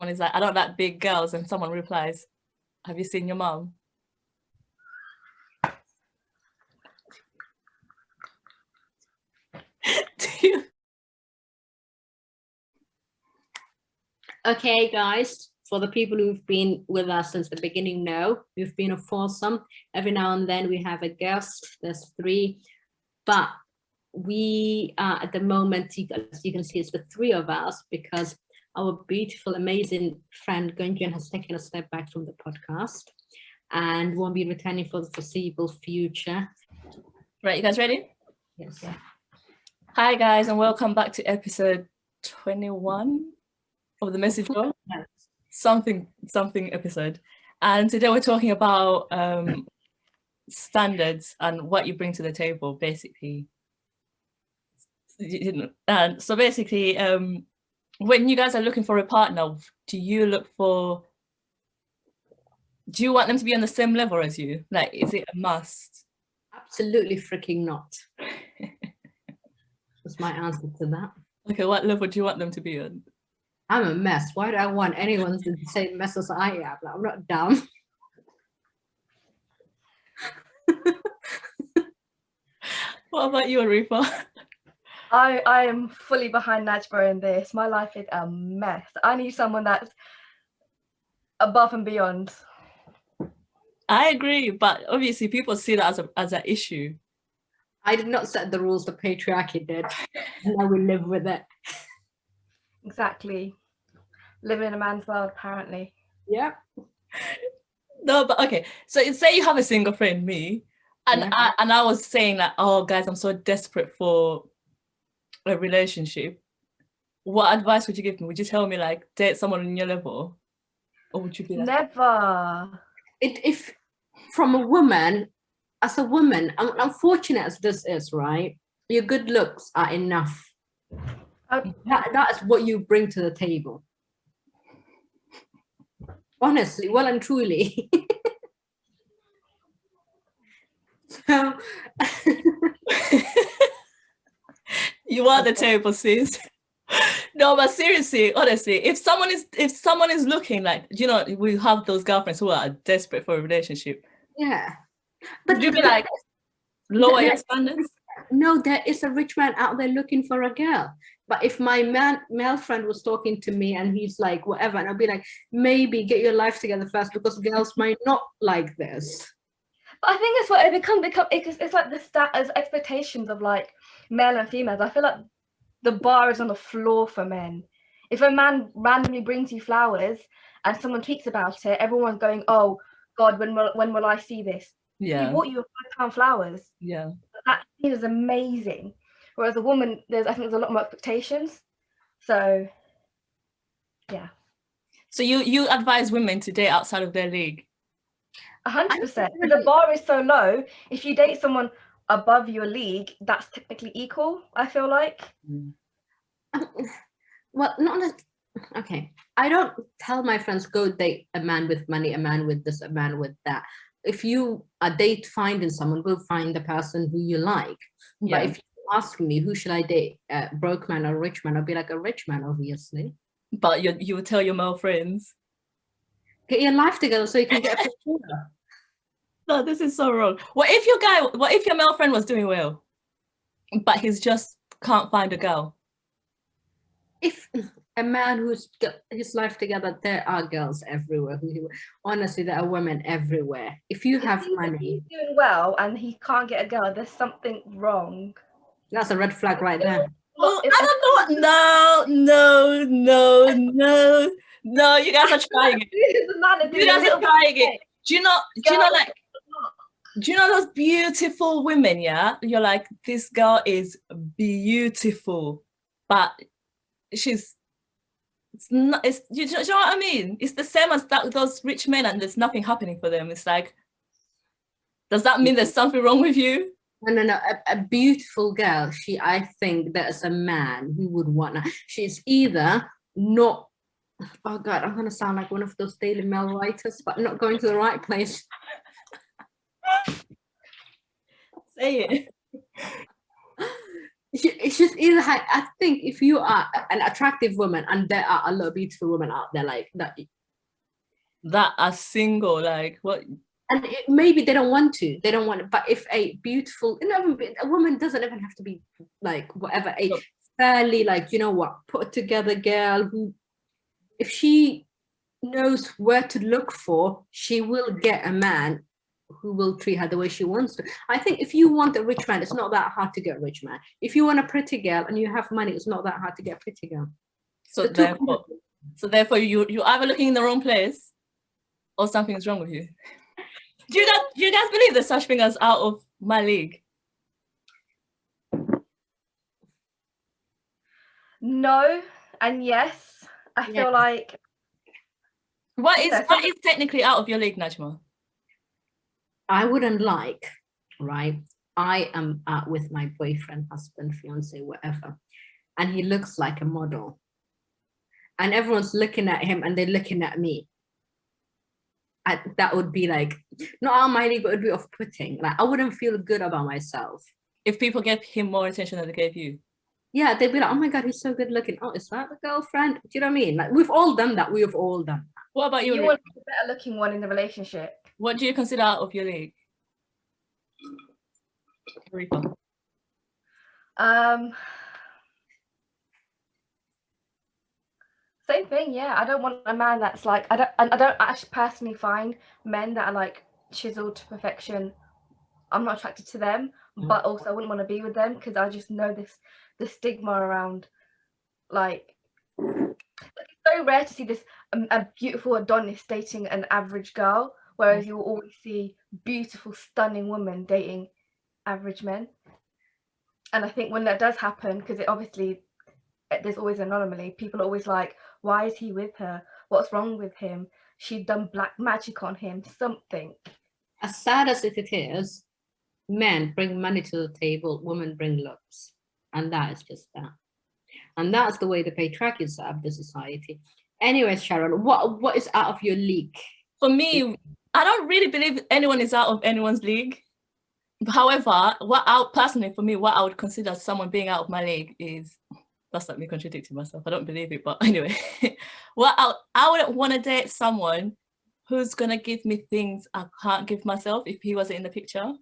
And it's like, I don't like big girls, and someone replies, have you seen your mom? Okay, guys, for the people who've been with us since the beginning, know we've been a foursome. Every now and then we have a guest. There's 3, but we are at the moment, as you can see, it's the 3 of us, because our beautiful, amazing friend Gunjan has taken a step back from the podcast and won't be returning for the foreseeable future. Right, you guys ready? Yes. Hi guys, and welcome back to episode 21 of the Message Board. Something episode. And today we're talking about standards and what you bring to the table, basically. And so basically, when you guys are looking for a partner, do you want them to be on the same level as you? Like, is it a must? Absolutely freaking not. That's my answer to that. Okay, what level do you want them to be on? I'm a mess. Why do I want anyone to the same mess as I am? Like, I'm not dumb. What about you, Arifa? I am fully behind Najma in this. My life is a mess. I need someone that's above and beyond. I agree, but obviously people see that as an issue. I did not set the rules, the patriarchy did, and I will live with it. Exactly. Living in a man's world, apparently. Yeah. No, but okay. So say you have a single friend, me, and yeah. I was saying that, oh, guys, I'm so desperate for a relationship. What advice would you give me? Would you tell me, like, date someone on your level? Or would you be like... Never. If from a woman, as a woman, unfortunate as this is, right? Your good looks are enough. That is what you bring to the table. Honestly, well and truly. So you are the table, sis. No, but seriously, honestly, if someone is looking, like, you know, we have those girlfriends who are desperate for a relationship. Yeah. But you'd be like, lower your standards? No, there is a rich man out there looking for a girl. But if my male friend was talking to me and he's like, whatever, and I'll be like, maybe get your life together first, because girls might not like this. But I think it's what it's like the expectations of like male and females. I feel like the bar is on the floor for men. If a man randomly brings you flowers and someone tweets about it, everyone's going, oh God, when will I see this? Yeah. He bought you £5 flowers. Yeah. That is amazing. Whereas a woman, I think there's a lot more expectations. So yeah. So you advise women to date outside of their league? 100%. The bar is so low. If you date someone above your league, that's technically equal, I feel like. Well, not as, okay. I don't tell my friends, go date a man with money, a man with this, a man with that. If you are date finding someone, go find the person who you like. Yeah. But if you ask me, who should I date, a broke man or a rich man, I'll be like, a rich man, obviously. But you would tell your male friends, get your life together so you can get a picture. No, this is so wrong. What if your male friend was doing well, but he's just can't find a girl? If a man who's got his life together, there are girls everywhere. Honestly, there are women everywhere. If you have money, if he's doing well and he can't get a girl, there's something wrong. That's a red flag right there. Well, I don't know. No. You guys are trying it. You guys are trying it. Do you know those beautiful women? Yeah, you're like, this girl is beautiful, but she's. It's not. It's you know what I mean? It's the same as those rich men, and there's nothing happening for them. It's like, does that mean there's something wrong with you? No. A beautiful girl. I think there's a man who would want her. She's either not. Oh God, I'm gonna sound like one of those Daily Mail writers, but not going to the right place. Say it. it's just either I think if you are an attractive woman and there are a lot of beautiful women out there like that are single, like what? And maybe they don't want to, but if a beautiful, a woman doesn't even have to be like whatever, a fairly like, you know what, put together girl who, if she knows where to look for, she will get a man who will treat her the way she wants to. I think if you want a rich man, it's not that hard to get a rich man. If you want a pretty girl and you have money, it's not that hard to get a pretty girl. So therefore you're either looking in the wrong place or something's wrong with you. Do you guys believe there's such thing as out of my league? No and yes. I feel like what is technically out of your league, Najma? I wouldn't like, right? I am out with my boyfriend, husband, fiance, whatever, and he looks like a model. And everyone's looking at him and they're looking at me. That would be like, not out of my league, but it would be off-putting. Like, I wouldn't feel good about myself. If people gave him more attention than they gave you? Yeah, they'd be like, oh my God, he's so good looking. Oh, is that the girlfriend? Do you know what I mean? Like, we've all done that. We've all done that. What about you? You want a better looking one in the relationship. What do you consider out of your league? Rika. Same thing, yeah. I don't want a man that's like, I don't actually personally find men that are like chiseled to perfection. I'm not attracted to them, but also I wouldn't want to be with them because I just know the stigma around, like, it's so rare to see this a beautiful Adonis dating an average girl, whereas you will always see beautiful, stunning women dating average men. And I think when that does happen, because it obviously, there's always an anomaly, people are always like, why is he with her? What's wrong with him? She'd done black magic on him, something. As sad as it is, men bring money to the table, women bring looks. And that is just that. And that's the way the patriarchy is set up the society. Anyways, Sharon, what is out of your league? For me, I don't really believe anyone is out of anyone's league. However, what I would consider someone being out of my league is, that's like me contradicting myself. I don't believe it, but anyway, I wouldn't want to date someone who's gonna give me things I can't give myself if he wasn't in the picture.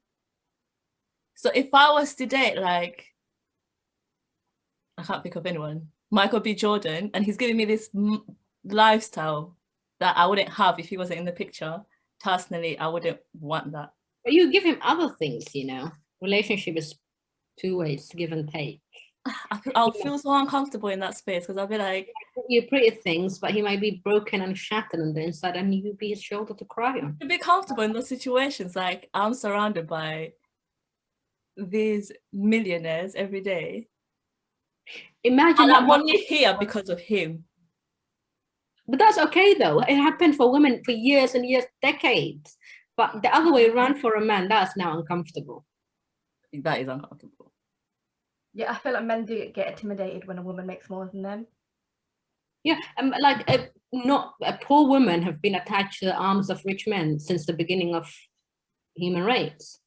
So if I was to date, like, I can't think of anyone, Michael B. Jordan, and he's giving me this lifestyle that I wouldn't have if he wasn't in the picture, personally, I wouldn't want that. But you give him other things, you know. Relationship is two ways, give and take. I'll feel so uncomfortable in that space because I'll be like, you pretty things, but he might be broken and shattered on the inside, and you'd be his shoulder to cry on. To be comfortable in those situations, like I'm surrounded by these millionaires every day. Imagine I'm only here because of him. But that's okay though. It happened for women for years and years, decades. But the other way around for a man, that's now uncomfortable. That is uncomfortable. Yeah, I feel like men do get intimidated when a woman makes more than them. Yeah, not poor women have been attached to the arms of rich men since the beginning of human race.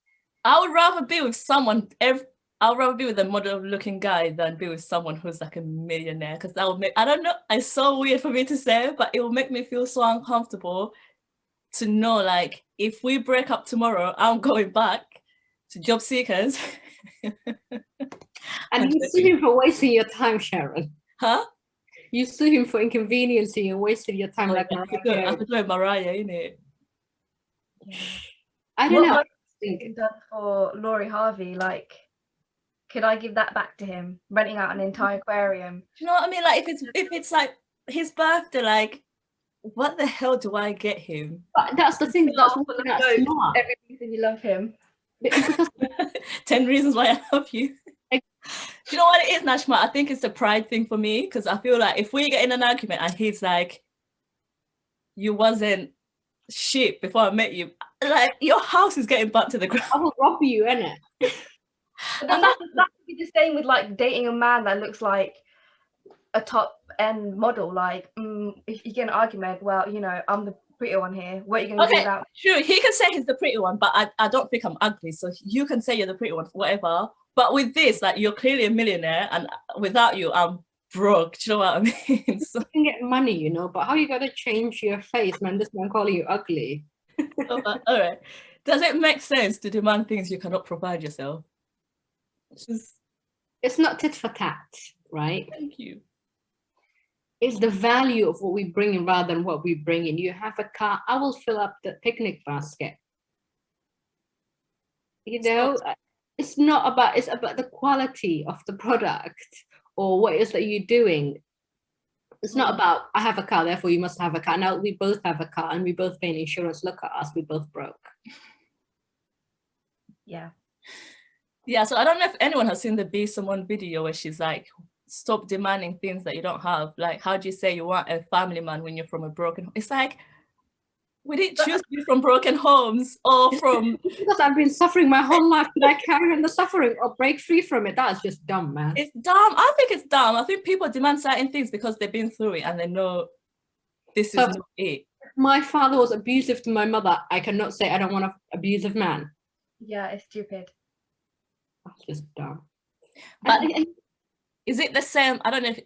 I would rather be with someone. I'd rather be with a model-looking guy than be with someone who's like a millionaire, because that would make, I don't know, it's so weird for me to say, but it will make me feel so uncomfortable to know, like, if we break up tomorrow, I'm going back to job seekers. And you sue him for wasting your time, Sharon. Huh? You sue him for inconveniencing you and wasting your time. Like I could do Mariah, innit? Yeah. I don't know. What have done for Laurie Harvey? Like, could I give that back to him? Renting out an entire aquarium. Do you know what I mean? Like, if it's like his birthday, like, what the hell do I get him? But that's the thing. That's smart. Every reason you love him. 10 reasons why I love you. Do you know what it is, Nashma? I think it's a pride thing for me, because I feel like if we get in an argument and he's like, you wasn't shit before I met you, like, your house is getting burnt to the ground. I will rob you, innit? But then that would be the same with like dating a man that looks like a top end model. Like, if you get an argument, well, you know, I'm the pretty one here. What are you going to do about? Sure, he can say he's the pretty one, but I don't think I'm ugly. So you can say you're the pretty one, whatever. But with this, like, you're clearly a millionaire, and without you, I'm broke. Do you know what I mean? So, You can get money, you know, but how you gotta change your face, man? This man calling you ugly. all right. Does it make sense to demand things you cannot provide yourself? It's not tit for tat, right? Thank you. It's the value of what we bring in rather than what we bring in. You have a car, I will fill up the picnic basket. You know, it's about the quality of the product or what it is that you're doing. It's not about, I have a car, therefore you must have a car. Now we both have a car and we both pay insurance. Look at us, we both broke. Yeah. Yeah, so I don't know if anyone has seen the Be Someone video where she's like, stop demanding things that you don't have. Like, how do you say you want a family man when you're from a broken? It's like, we didn't choose to be from broken homes or from. Because I've been suffering my whole life. Did I carry on the suffering or break free from it? That's just dumb, man. It's dumb. I think it's dumb. I think people demand certain things because they've been through it and they know this is not it. My father was abusive to my mother. I cannot say I don't want an abusive man. Yeah, it's stupid. That's just dumb. But is it the same? I don't know if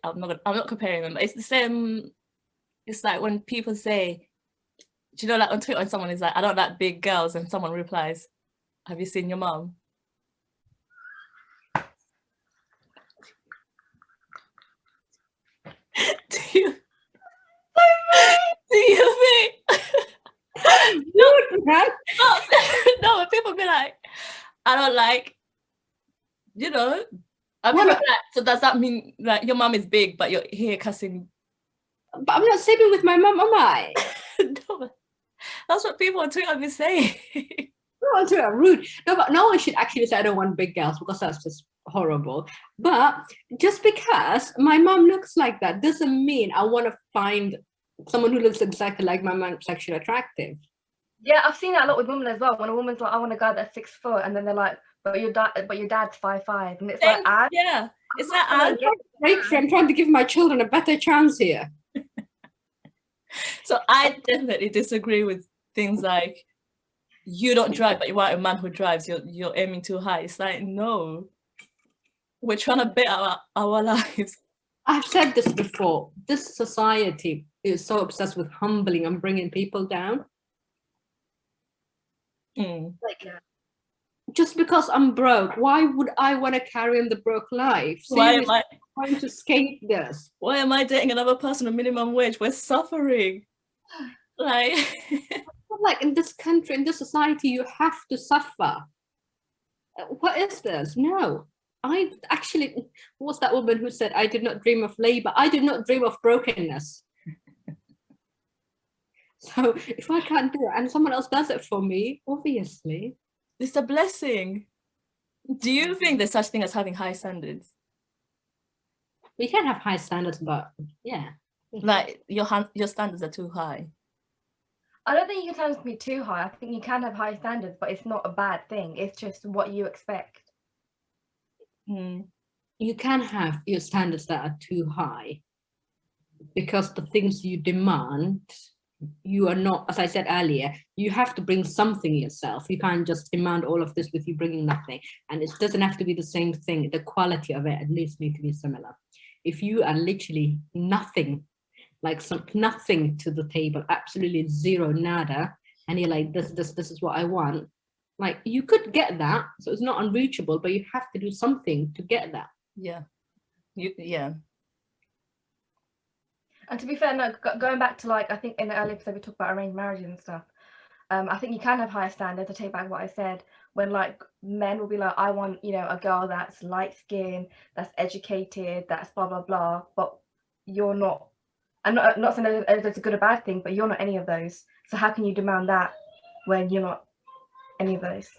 I'm not comparing them, but it's the same. It's like when people say, do you know, like on Twitter, when someone is like, I don't like big girls, and someone replies, have you seen your mom? Do you think? No, but people be like, I don't like, you know, and people be like, so does that mean like your mom is big, but you're here cussing? But I'm not sleeping with my mom, am I? No, that's what people on Twitter be saying. No, on Twitter, rude. No, but no one should actually say I don't want big girls because that's just horrible. But just because my mom looks like that doesn't mean I want to find someone who looks exactly like my mom sexually attractive. Yeah, I've seen that a lot with women as well. When a woman's like, I want a guy that's 6 foot, and then they're like, but your dad's 5'5", and it's like, yeah, it's like, I'm trying to give my children a better chance here. So I definitely disagree with things like, you don't drive, but you want a man who drives. You're aiming too high. It's like, no, we're trying to better our lives. I've said this before. This society is so obsessed with humbling and bringing people down. Like, just because I'm broke, why would I want to carry on the broke life? Why am I trying to escape this? Why am I dating another person on minimum wage? We're suffering. Like, like in this country, in this society, you have to suffer. What is this? No. I actually, was that woman who said, I did not dream of labor. I did not dream of brokenness. So if I can't do it and someone else does it for me, obviously. It's a blessing. Do you think there's such thing as having high standards? We can have high standards, but yeah. Like your standards are too high. I don't think your standards can be too high. I think you can have high standards, but it's not a bad thing. It's just what you expect. You can have your standards that are too high because the things you demand, you are not, as I said earlier, you have to bring something yourself. You can't just demand all of this with you bringing nothing. And it doesn't have to be the same thing. The quality of it at least needs to be similar. If you are literally nothing, like nothing to the table, absolutely zero, nada, and you're like, this is what I want, like you could get that. So it's not unreachable, but you have to do something to get that. Yeah. Yeah. And to be fair, no, going back to like, I think in the earlier episode we talked about arranged marriage and stuff. I think you can have higher standards. I take back what I said, when like men will be like, I want, you know, a girl that's light skinned, that's educated, that's blah, blah, blah. But you're not, I'm not saying that it's a good or bad thing, but you're not any of those. So how can you demand that when you're not any of those?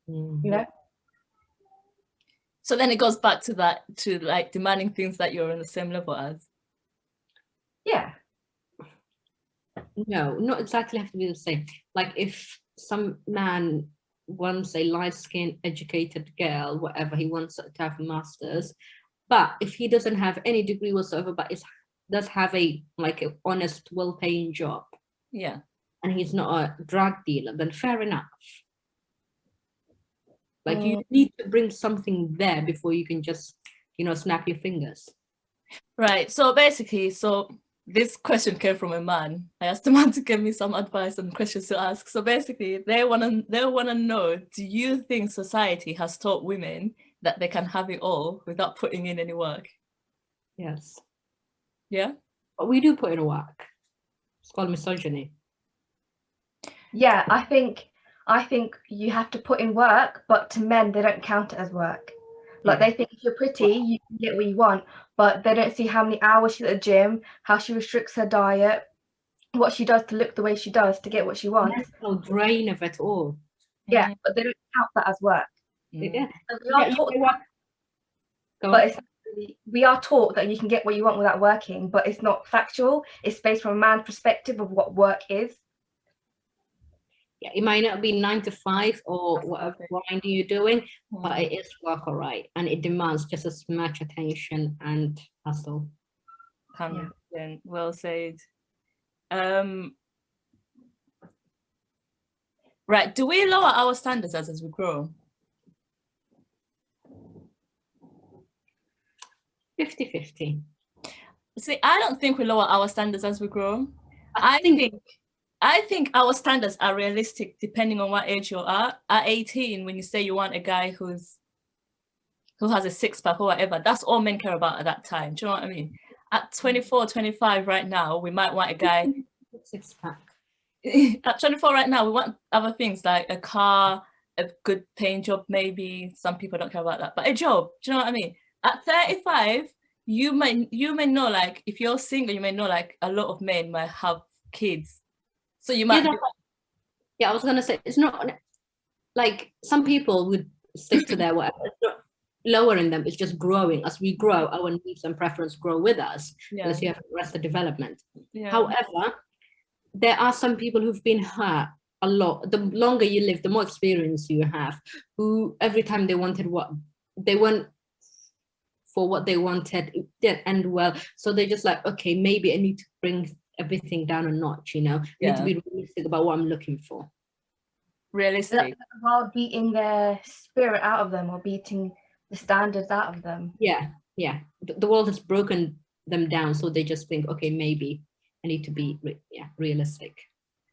You know? So then it goes back to that, to like demanding things that you're on the same level as. Yeah. No, not exactly have to be the same. Like if some man wants a light-skinned, educated girl, whatever, he wants to have a master's, but if he doesn't have any degree whatsoever, but does have a like an honest, well-paying job, yeah, and he's not a drug dealer, then fair enough. Like you need to bring something there before you can just, you know, snap your fingers. Right. So basically, this question came from a man. I asked the man to give me some advice and questions to ask. So basically, they wanna know, do you think society has taught women that they can have it all without putting in any work? Yes. Yeah. But we do put in work. It's called misogyny. Yeah, I think you have to put in work, but to men they don't count it as work. Like they think if you're pretty, you can get what you want, but they don't see how many hours she's at the gym, how she restricts her diet, what she does to look the way she does to get what she wants. No drain of it all. Yeah, but they don't count that as work. Yeah. So we are taught but it's really, we are taught that you can get what you want without working, but it's not factual. It's based from a man's perspective of what work is. Yeah, it might not be 9 to 5 or whatever grind you're doing, but it is work, all right, and it demands just as much attention and hustle. 100%. Well said. Right. Do we lower our standards as we grow? 50-50. See, I don't think we lower our standards as we grow. I think our standards are realistic depending on what age you are. At 18, when you say you want a guy who has a six-pack or whatever, that's all men care about at that time. Do you know what I mean? At 24, 25 right now, we might want a guy. Six-pack. At 24 right now, we want other things like a car, a good paying job maybe. Some people don't care about that, but a job. Do you know what I mean? At 35, you may know, like, if you're single, you may know like a lot of men might have kids. So you might I was gonna say, it's not like some people would stick to their whatever. It's not lowering them, it's just growing. As we grow, our needs and preference grow with us, because you have arrested development. However, there are some people who've been hurt a lot. The longer you live, the more experience you have, who every time they wanted what they want for what they wanted, it didn't end well. So they're just like, okay, maybe I need to bring everything down a notch, you know. I need to be realistic about what I'm looking for. Realistic. While beating their spirit out of them or beating the standards out of them. Yeah. The world has broken them down, so they just think, okay, maybe I need to be realistic.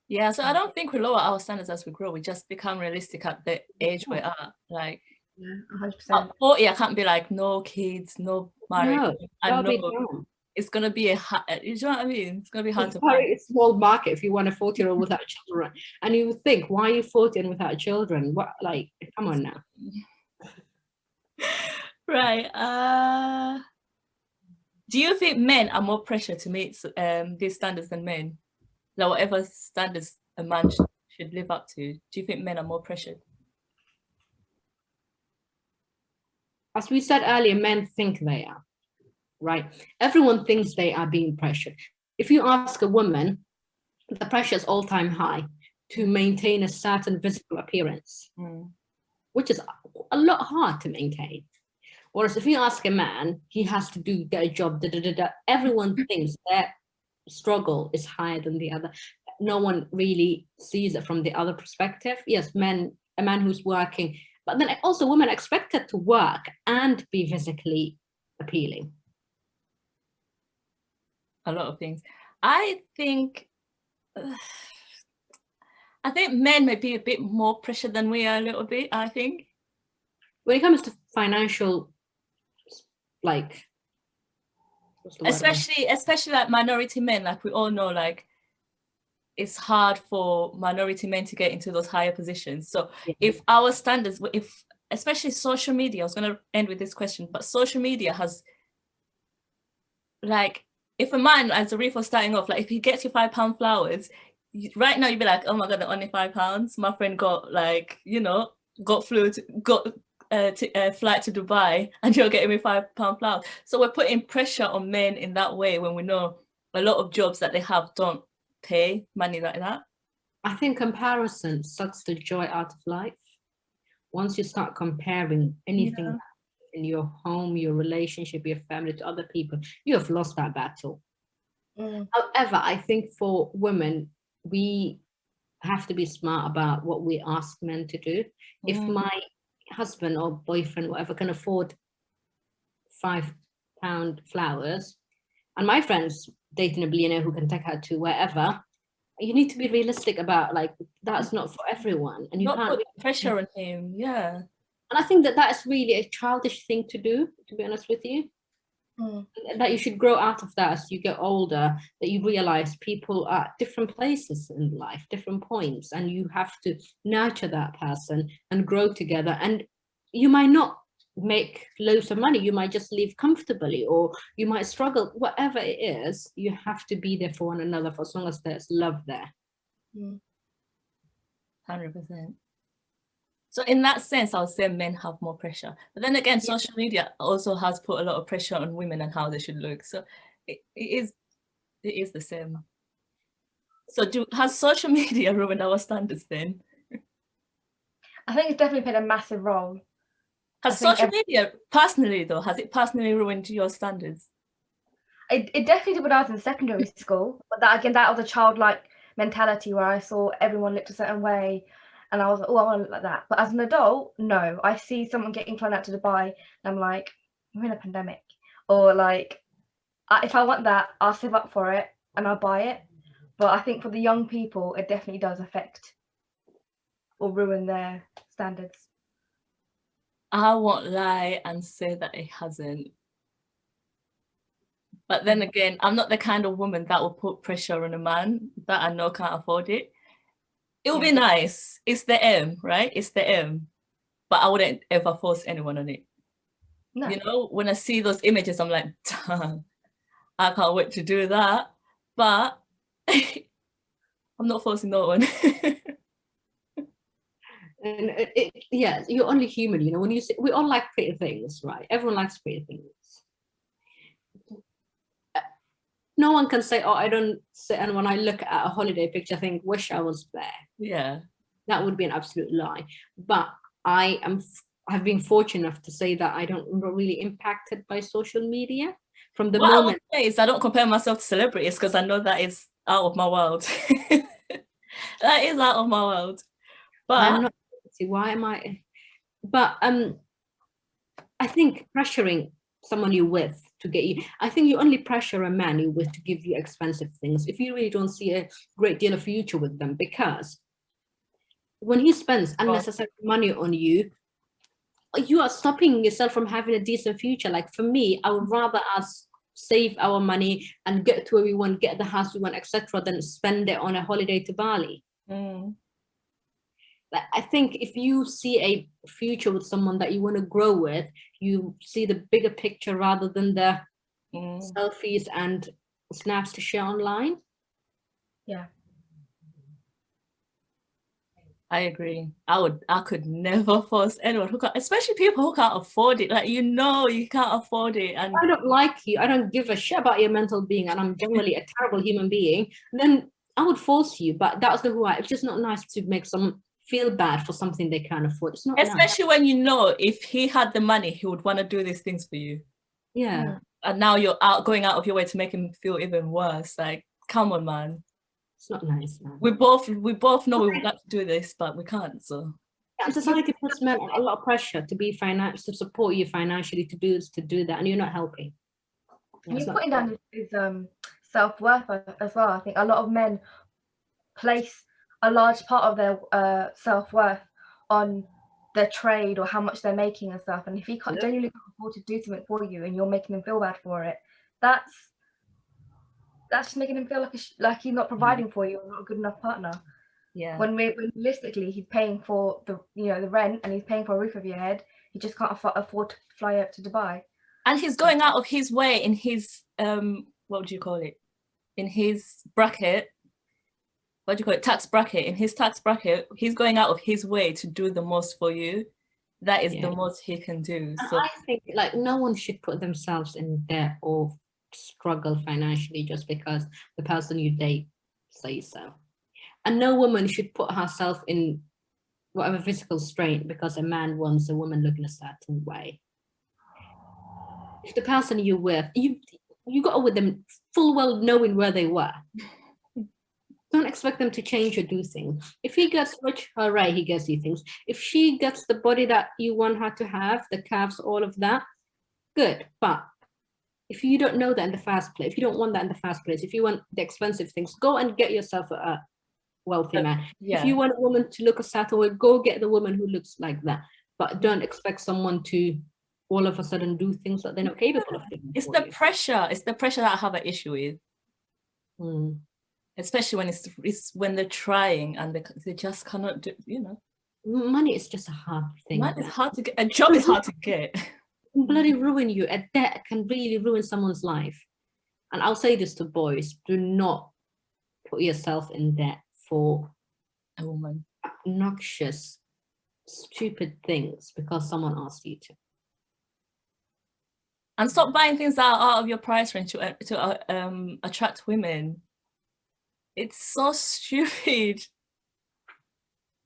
Yeah, so I don't think we lower our standards as we grow. We just become realistic at the age we are. Like, 100%. At 40, I can't be like, no kids, no marriage. I know it's gonna be you know what I mean? It's gonna be hard to find. It's a small market if you want a 40-year-old without children, and you would think, why are you 40 and without children? What, like, come on now. Right. Do you think men are more pressure to meet these standards than men? Like whatever standards a man should live up to, do you think men are more pressured? As we said earlier, men think they are, right? Everyone thinks they are being pressured. If you ask a woman, the pressure is all-time high to maintain a certain physical appearance, which is a lot hard to maintain. Whereas if you ask a man, he has to get a job, everyone thinks their struggle is higher than the other. No one really sees it from the other perspective. Yes, a man who's working, but then also women are expected to work and be physically appealing. A lot of things. I think men may be a bit more pressured than we are a little bit, I think. When it comes to financial, like, especially like minority men, like we all know, like it's hard for minority men to get into those higher positions. So if our standards, especially social media, I was going to end with this question, but social media has, like, if a man, as a reef was starting off, like if he gets you £5 flowers, right now you'd be like, oh my God, they're only £5. My friend got, like, you know, got flight to Dubai and you're getting me £5 flowers. So we're putting pressure on men in that way when we know a lot of jobs that they have don't pay money like that. I think comparison sucks the joy out of life. Once you start comparing anything in your home, your relationship, your family to other people, you have lost that battle. However, I think for women, we have to be smart about what we ask men to do. If my husband or boyfriend, whatever, can afford £5 flowers, and my friend's dating a billionaire who can take her to wherever, you need to be realistic about, like, that's not for everyone, and you Not can't put pressure on him. Yeah. And I think that that is really a childish thing to do, to be honest with you. That you should grow out of that as you get older, that you realize people are at different places in life, different points, and you have to nurture that person and grow together. And you might not make loads of money, you might just live comfortably, or you might struggle, whatever it is, you have to be there for one another for as long as there's love there. 100%. So in that sense, I would say men have more pressure. But then again, social media also has put a lot of pressure on women and how they should look. So it is the same. So has social media ruined our standards then? I think it's definitely played a massive role. Has social media, personally though, has it personally ruined your standards? It definitely did when I was in secondary school. But that, again, that was a childlike mentality where I saw everyone looked a certain way. And I was like, oh, I want to look like that. But as an adult, no. I see someone getting flown out to Dubai, and I'm like, we're in a pandemic. Or like, if I want that, I'll save up for it and I'll buy it. But I think for the young people, it definitely does affect or ruin their standards. I won't lie and say that it hasn't. But then again, I'm not the kind of woman that will put pressure on a man that I know can't afford it. It would be nice. It's the aim, right? It's the aim. But I wouldn't ever force anyone on it. No. You know, when I see those images, I'm like, damn, I can't wait to do that. But I'm not forcing no one. And yeah, you're only human, you know. When you say, we all like pretty things, right? Everyone likes pretty things. No one can say, oh, I don't say, and when I look at a holiday picture, I think, wish I was there. Yeah. That would be an absolute lie. But I've been fortunate enough to say that I don't really impacted by social media from the moment. I would say is I don't compare myself to celebrities because I know that is out of my world. That is out of my world. But I'm not, see, why am I? But I think pressuring someone you're with to get you, I think you only pressure a man you're with to give you expensive things if you really don't see a great deal of future with them, because when he spends unnecessary money on you, you are stopping yourself from having a decent future. Like for me, I would rather us save our money and get to where we want, get the house we want, etc., than spend it on a holiday to Bali. Like, I think if you see a future with someone that you want to grow with, you see the bigger picture rather than the selfies and snaps to share online. Yeah. I agree. I could never force anyone who can't, especially people who can't afford it. Like, you know, you can't afford it. And I don't like you. I don't give a shit about your mental being, and I'm generally a terrible human being. Then I would force you, but that's not who I. It's just not nice to make someone feel bad for something they can't afford. It's not especially nice. When you know if he had the money, he would want to do these things for you. Yeah. And now you're going out of your way to make him feel even worse. Like, come on, man. It's not nice, man. We both know we would like to do this, but we can't. So yeah, society puts men a lot of pressure to be to support you financially, to do this, to do that, and you're not helping. You're putting down his self-worth as well. I think a lot of men place a large part of their self-worth on their trade or how much they're making and stuff. And if he can't genuinely afford to do something for you and you're making him feel bad for it, that's just making him feel like he's not providing for you or not a good enough partner. Yeah. When realistically he's paying for the the rent and he's paying for a roof over your head, he just can't afford to fly out to Dubai. And he's going out of his way in his what would you call it? In his bracket. What do you call it? Tax bracket. In his tax bracket, he's going out of his way to do the most for you. That is the most he can do. So I think like no one should put themselves in debt or struggle financially just because the person you date says so. And no woman should put herself in whatever physical strain because a man wants a woman looking a certain way. If the person you're with, you got with them full well knowing where they were. Don't expect them to change or do things. If he gets rich, all right, he gets you things. If she gets the body that you want her to have, the calves, all of that, good. But if you don't know that in the first place, if you don't want that in the first place, if you want the expensive things, go and get yourself a wealthy man. Yeah. If you want a woman to look a certain way, go get the woman who looks like that. But don't expect someone to all of a sudden do things that they're not capable of doing. It's the pressure. It's the pressure that I have an issue with. Especially when it's when they're trying and they just cannot do, you know. Money is just a hard thing. Money is hard to get. A job is hard to get. Can bloody ruin you. A debt can really ruin someone's life. And I'll say this to boys: do not put yourself in debt for A woman. obnoxious, stupid things because someone asked you to. And stop buying things that are out of your price range to attract women. It's so stupid.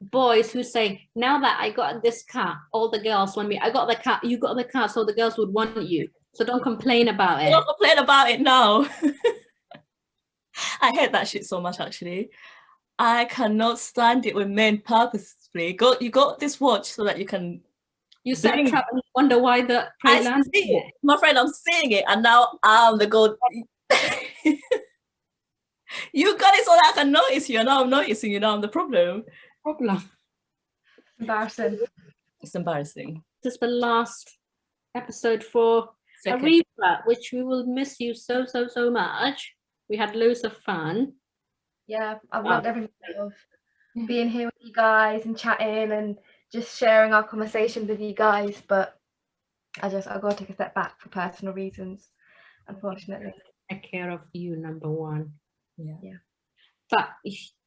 Boys who say, now that I got this car, all the girls want me. I got the car, you got the car, so the girls would want you. So don't complain about it. Don't complain about it now. I hate that shit so much, actually. I cannot stand it when men purposefully you got this watch so that you can. You set a trap and wonder why the prey lands. My friend, I'm seeing it, and now I'm the gold. You got it so that I can notice you, and now I'm noticing you. Now I'm the problem. Embarrassing. It's embarrassing. This is the last episode for a rewrap, which we will miss you so much. We had loads of fun. Yeah, I've loved every minute of being here with you guys and chatting and just sharing our conversations with you guys. But I've got to take a step back for personal reasons, unfortunately. Take care of you, number one. Yeah. But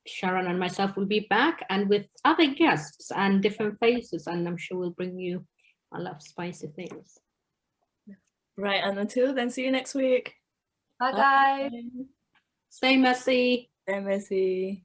Sharon and myself will be back and with other guests and different faces, and I'm sure we'll bring you a lot of spicy things. Right, and until then, see you next week. Bye guys. Stay messy. Stay messy.